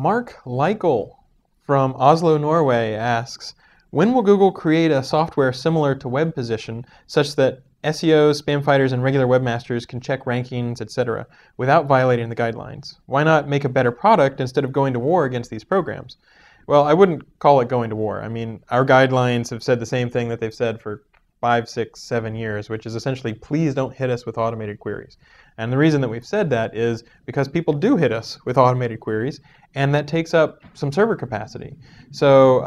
Mark Lykle from Oslo, Norway asks, when will Google create a software similar to web position such that SEOs, spam fighters, and regular webmasters can check rankings, etc., without violating the guidelines? Why not make a better product instead of going to war against these programs? Well, I wouldn't call it going to war. I mean, our guidelines have said the same thing that they've said for 5, 6, 7 years, which is essentially, please don't hit us with automated queries. And the reason that we've said that is because people do hit us with automated queries, and that takes up some server capacity. So,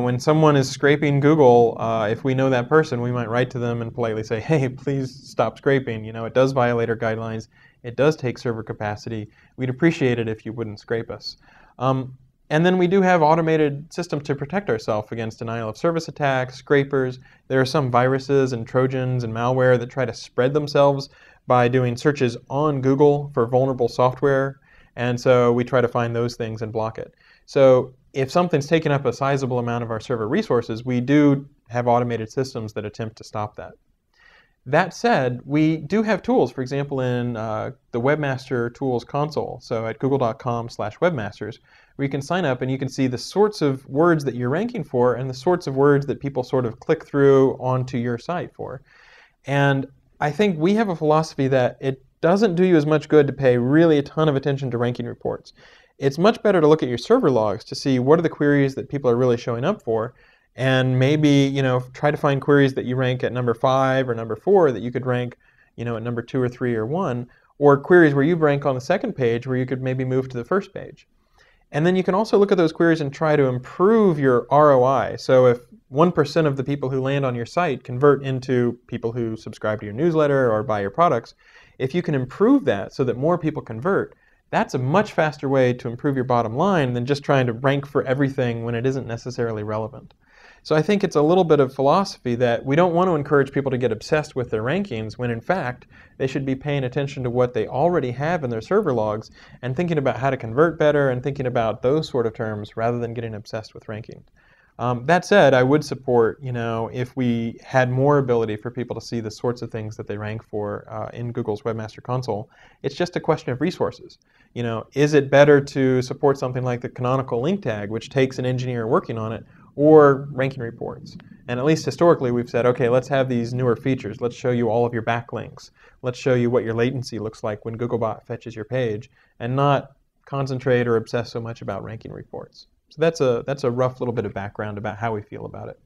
when someone is scraping Google, if we know that person, we might write to them and politely say, hey, please stop scraping. It does violate our guidelines. It does take server capacity. We'd appreciate it if you wouldn't scrape us. And then we do have automated systems to protect ourselves against denial of service attacks, scrapers. There are some viruses and Trojans and malware that try to spread themselves by doing searches on Google for vulnerable software. And so we try to find those things and block it. So if something's taken up a sizable amount of our server resources, we do have automated systems that attempt to stop that. That said, we do have tools, for example, in the Webmaster Tools console, so at google.com/webmasters, where you can sign up and you can see the sorts of words that you're ranking for and the sorts of words that people sort of click through onto your site for. And I think we have a philosophy that it doesn't do you as much good to pay really a ton of attention to ranking reports. It's much better to look at your server logs to see what are the queries that people are really showing up for, and maybe, try to find queries that you rank at number 5 or number 4 that you could rank, at number 2 or 3 or 1, or queries where you rank on the second page where you could maybe move to the first page. And then you can also look at those queries and try to improve your ROI. So if 1% of the people who land on your site convert into people who subscribe to your newsletter or buy your products, if you can improve that so that more people convert, that's a much faster way to improve your bottom line than just trying to rank for everything when it isn't necessarily relevant. So I think it's a little bit of philosophy that we don't want to encourage people to get obsessed with their rankings when in fact they should be paying attention to what they already have in their server logs and thinking about how to convert better and thinking about those sort of terms rather than getting obsessed with ranking. That said, I would support, if we had more ability for people to see the sorts of things that they rank for in Google's Webmaster Console. It's just a question of resources. Is it better to support something like the canonical link tag, which takes an engineer working on it, or ranking reports? And at least historically we've said, okay, let's have these newer features. Let's show you all of your backlinks. Let's show you what your latency looks like when Googlebot fetches your page, and not concentrate or obsess so much about ranking reports. So that's a rough little bit of background about how we feel about it.